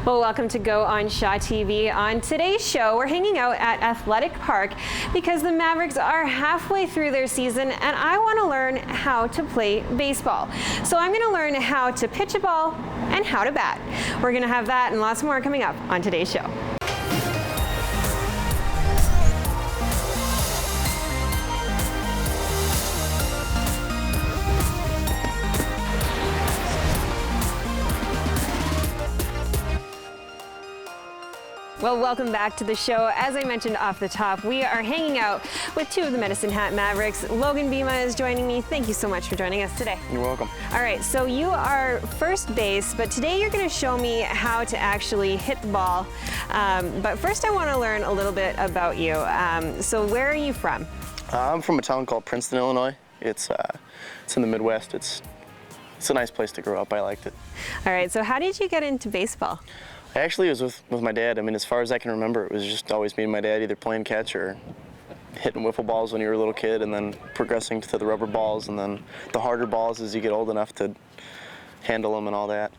Well, welcome to Go on Shaw TV. On today's show, we're hanging out at Athletic Park because the Mavericks are halfway through their season and I want to learn how to play baseball. So I'm going to learn how to pitch a ball and how to bat. We're going to have that and lots more coming up on today's show. Well, welcome back to the show. As I mentioned off the top, we are hanging out with two of the Medicine Hat Mavericks. Logan Bima is joining me. Thank you so much for joining us today. You're welcome. All right, so you are first base, but today you're going to show me how to actually hit the ball. But first I want to learn a little bit about you. So where are you from? I'm from a town called Princeton, Illinois. It's in the Midwest. It's a nice place to grow up. I liked it. All right, so how did you get into baseball? Actually, it was with my dad. I mean, as far as I can remember, it was just always me and my dad either playing catch or hitting wiffle balls when you were a little kid, and then progressing to the rubber balls, and then the harder balls as you get old enough to handle them and all that.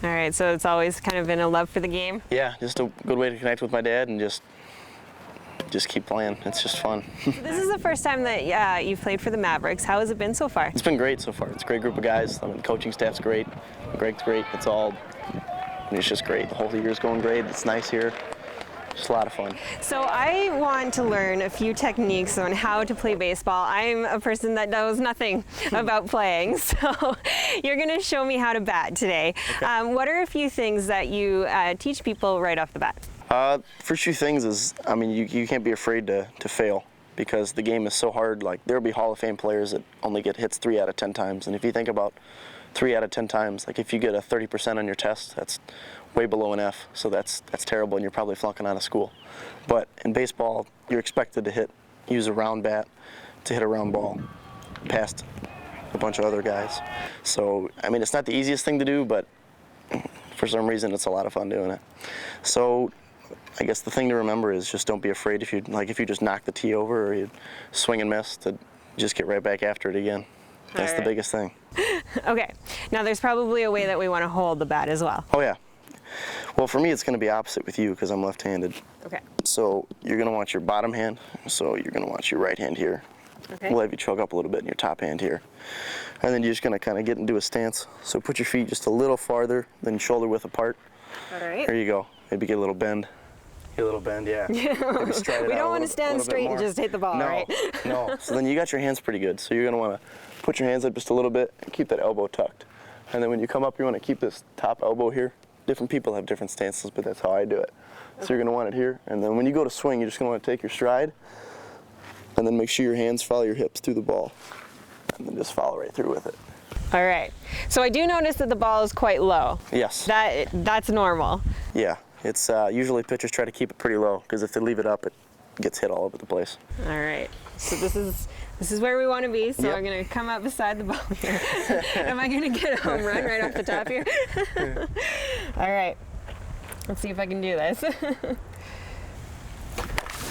All right, so it's always kind of been a love for the game? Yeah, just a good way to connect with my dad and just keep playing. It's just fun. This is the first time that you've played for the Mavericks. How has it been so far? It's been great so far. It's a great group of guys. I mean, the coaching staff's great. Greg's great. It's just great. The whole year's going great. It's nice here. Just a lot of fun. So I want to learn a few techniques on how to play baseball. I'm a person that knows nothing about playing, so you're going to show me how to bat today. Okay. What are a few things that you teach people right off the bat? First few things is, I mean, you can't be afraid to fail, because the game is so hard. Like, there'll be Hall of Fame players that only get hits 3 out of 10 times, and if you think about 3 out of 10 times, like if you get a 30% on your test, that's way below an F, so that's terrible, and you're probably flunking out of school. But in baseball, you're expected to use a round bat to hit a round ball past a bunch of other guys. So, I mean, it's not the easiest thing to do, but for some reason, it's a lot of fun doing it. So, I guess the thing to remember is just don't be afraid if you just knock the tee over or you swing and miss, to just get right back after it again. That's the biggest thing. Okay. Now there's probably a way that we want to hold the bat as well. Oh yeah. Well, for me it's going to be opposite with you because I'm left-handed. Okay. So you're going to want your bottom hand. So you're going to want your right hand here. Okay. We'll have you choke up a little bit in your top hand here. And then you're just going to kind of get into a stance. So put your feet just a little farther than shoulder width apart. All right. There you go. Maybe get a little bend. Get a little bend, yeah. We don't want to stand straight and just hit the ball, right? No. So then you got your hands pretty good. So you're going to want to put your hands up just a little bit and keep that elbow tucked. And then when you come up, you want to keep this top elbow here. Different people have different stances, but that's how I do it. So you're going to want it here. And then when you go to swing, you're just going to want to take your stride and then make sure your hands follow your hips through the ball. And then just follow right through with it. All right. So I do notice that the ball is quite low. Yes. That's normal. Yeah. It's usually pitchers try to keep it pretty low because if they leave it up, it gets hit all over the place. All right. So this is where we want to be. So Yep. I'm going to come up beside the ball here. Am I going to get a home run right off the top here? All right. Let's see if I can do this.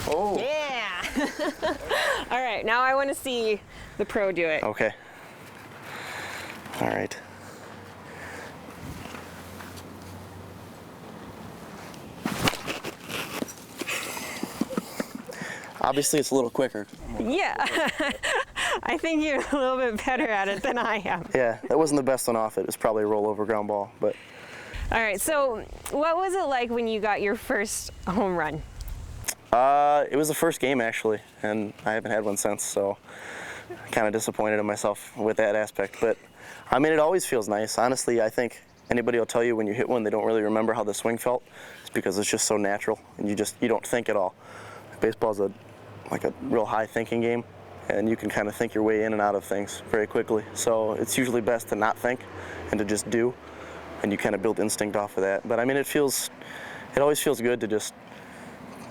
Oh. Yeah. All right. Now I want to see the pro do it. Okay. All right. Obviously, it's a little quicker. Yeah. I think you're a little bit better at it than I am. Yeah, that wasn't the best one off it. It was probably a rollover ground ball, but. All right, so what was it like when you got your first home run? It was the first game, actually, and I haven't had one since, so kind of disappointed in myself with that aspect. But, I mean, it always feels nice. Honestly, I think anybody will tell you when you hit one, they don't really remember how the swing felt. It's because it's just so natural, and you don't think at all. Baseball's like a real high thinking game, and you can kind of think your way in and out of things very quickly. So it's usually best to not think and to just do, and you kind of build instinct off of that. But I mean, it always feels good to just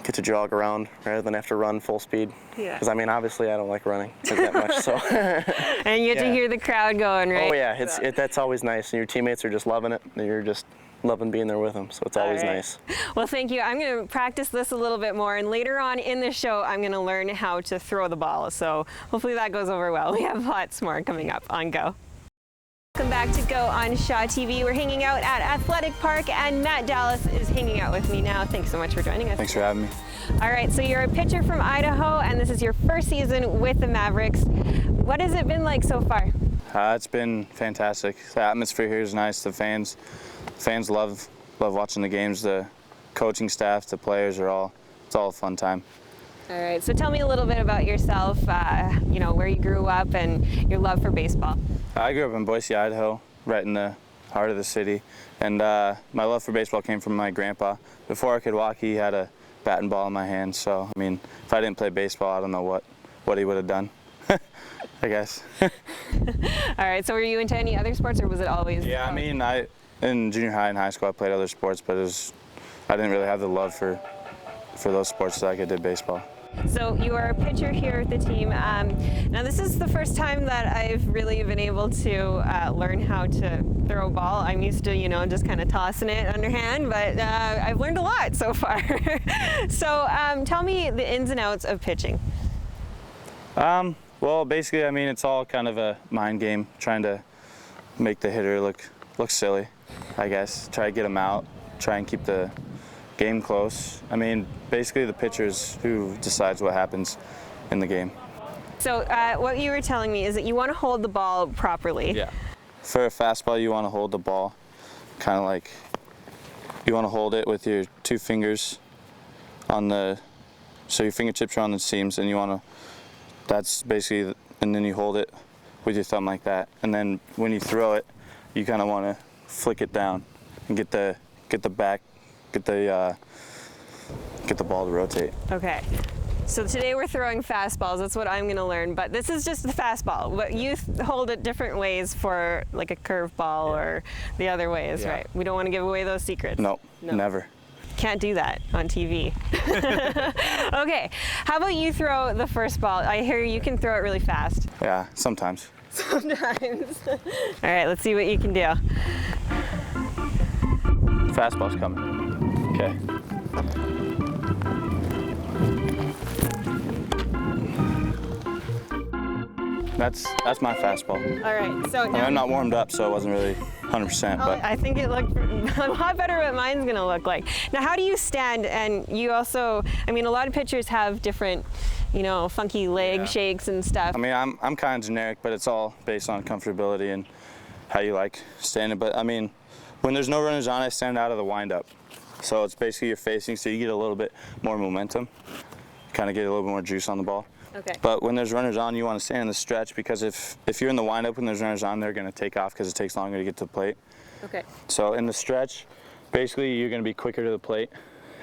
get to jog around rather than have to run full speed. Yeah. Because I mean, obviously I don't like running that much, so. And you get to hear the crowd going, right? Oh yeah, that's always nice, and your teammates are just loving it, and you're just loving being there with them, so it's always nice. Well, thank you. I'm going to practice this a little bit more, and later on in the show, I'm going to learn how to throw the ball, so hopefully that goes over well. We have lots more coming up on Go. Welcome back to Go on Shaw TV. We're hanging out at Athletic Park, and Matt Dallas is hanging out with me now. Thanks so much for joining us. Thanks for having me. All right, so you're a pitcher from Idaho, and this is your first season with the Mavericks. What has it been like so far? It's been fantastic. The atmosphere here is nice. The fans love watching the games. The coaching staff, the players it's all a fun time. All right, so tell me a little bit about yourself, where you grew up and your love for baseball. I grew up in Boise, Idaho, right in the heart of the city. And my love for baseball came from my grandpa. Before I could walk, he had a bat and ball in my hand. So, I mean, if I didn't play baseball, I don't know what he would have done, I guess. All right, so were you into any other sports, or was it always? Yeah, I mean, in junior high and high school, I played other sports, but I didn't really have the love for those sports like I did baseball. So you are a pitcher here with the team. Now this is the first time that I've really been able to learn how to throw a ball. I'm used to, just kind of tossing it underhand, but I've learned a lot so far. So tell me the ins and outs of pitching. Well, basically, I mean, it's all kind of a mind game, trying to make the hitter look silly, I guess. Try to get him out, try and keep the game close. I mean, basically the pitcher is who decides what happens in the game. So what you were telling me is that you want to hold the ball properly. Yeah. For a fastball, you want to hold the ball kind of like, you want to hold it with your two fingers so your fingertips are on the seams, and that's basically, and then you hold it with your thumb like that. And then when you throw it, you kind of want to flick it down and get the ball to rotate. Okay. So today we're throwing fastballs. That's what I'm going to learn. But this is just the fastball. But you hold it different ways for like a curveball or the other ways, right? We don't want to give away those secrets. No, never. Can't do that on TV. Okay. How about you throw the first ball? I hear you can throw it really fast. Yeah, sometimes. Sometimes. All right, let's see what you can do. Fastball's coming. Okay. That's my fastball. All right, so now I'm not warmed up, so it wasn't really 100%. But I think it looked a lot better what mine's gonna look like. Now, how do you stand? And you also, I mean, a lot of pitchers have different, funky leg shakes and stuff. I mean, I'm kind of generic, but it's all based on comfortability and how you like standing. But I mean, when there's no runners on, I stand out of the windup. So it's basically you're facing, so you get a little bit more momentum, kind of get a little bit more juice on the ball. Okay. But when there's runners on, you want to stand in the stretch, because if you're in the windup when there's runners on, they're going to take off because it takes longer to get to the plate. Okay. So in the stretch, basically you're going to be quicker to the plate,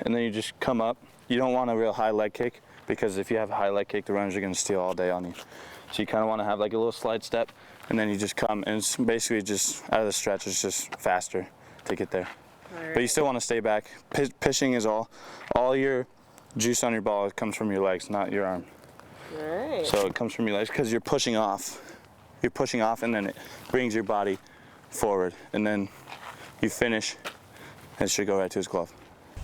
and then you just come up. You don't want a real high leg kick, because if you have a high leg kick, the runners are going to steal all day on you. So you kind of want to have like a little slide step, and then you just come, and it's basically just out of the stretch, it's just faster to get there. Right. But you still want to stay back. Pitching is all your juice on your ball, it comes from your legs, not your arm. All right. So it comes from your legs because you're pushing off. You're pushing off, and then it brings your body forward, and then you finish, and it should go right to his glove.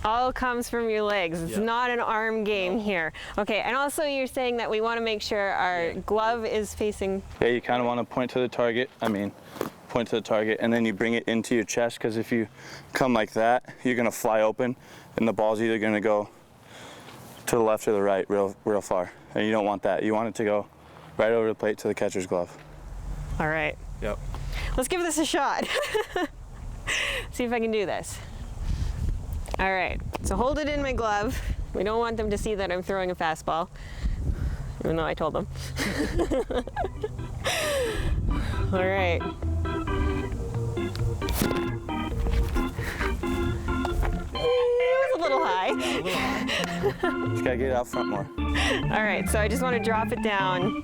All comes from your legs. It's not an arm game here. Okay, and also you're saying that we want to make sure our glove is facing... Yeah, you kind of want to point to the target. Point to the target, and then you bring it into your chest, because if you come like that, you're going to fly open, and the ball's either going to go to the left or the right real far. And you don't want that. You want it to go right over the plate to the catcher's glove. All right. Yep. Let's give this a shot. See if I can do this. All right, so hold it in my glove. We don't want them to see that I'm throwing a fastball, even though I told them. All right. It was a little high. Just gotta get it out front more. All right, so I just want to drop it down.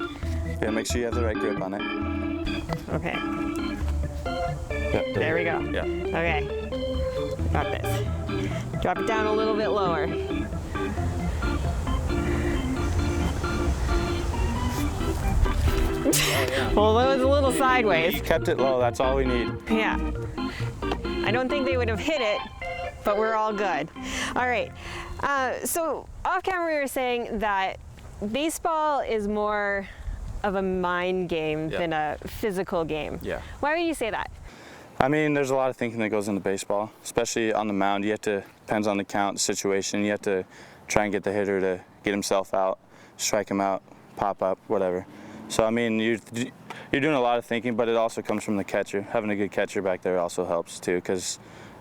Yeah, make sure you have the right grip on it. Okay. Yep, There we go. Yeah. Okay. Got this. Drop it down a little bit lower. Well, that was a little sideways. You kept it low, that's all we need. Yeah. I don't think they would have hit it, but we're all good. All right. So off camera we were saying that baseball is more of a mind game Yeah. than a physical game. Yeah. Why would you say that? I mean, there's a lot of thinking that goes into baseball, especially on the mound. You have to, depends on the count, the situation, you have to try and get the hitter to get himself out, strike him out, pop up, whatever. So, I mean, you're doing a lot of thinking, but it also comes from the catcher. Having a good catcher back there also helps too, because,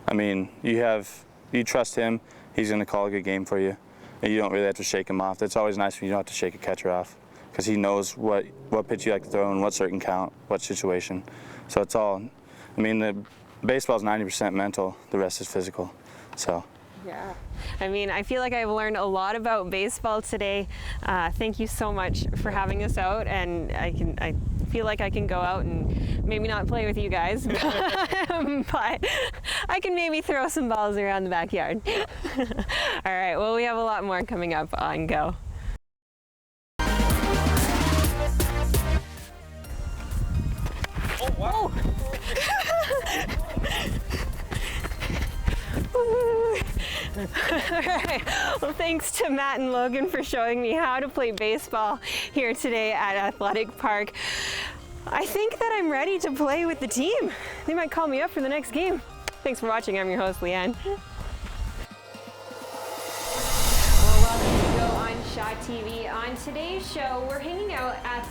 I mean, you trust him, he's going to call a good game for you, and you don't really have to shake him off. It's always nice when you don't have to shake a catcher off, because he knows what pitch you like to throw and what certain count, what situation. So it's all, I mean, the baseball's 90% mental, the rest is physical. So. Yeah. I mean, I feel like I've learned a lot about baseball today. Thank you so much for having us out, and I feel like I can go out and maybe not play with you guys, but I can maybe throw some balls around the backyard. All right, well, we have a lot more coming up on Go. Oh, wow. All right. Well, thanks to Matt and Logan for showing me how to play baseball here today at Athletic Park. I think that I'm ready to play with the team. They might call me up for the next game. Thanks for watching. I'm your host, Leanne. Well, welcome to Go on Shaw TV. On today's show, we're hanging out at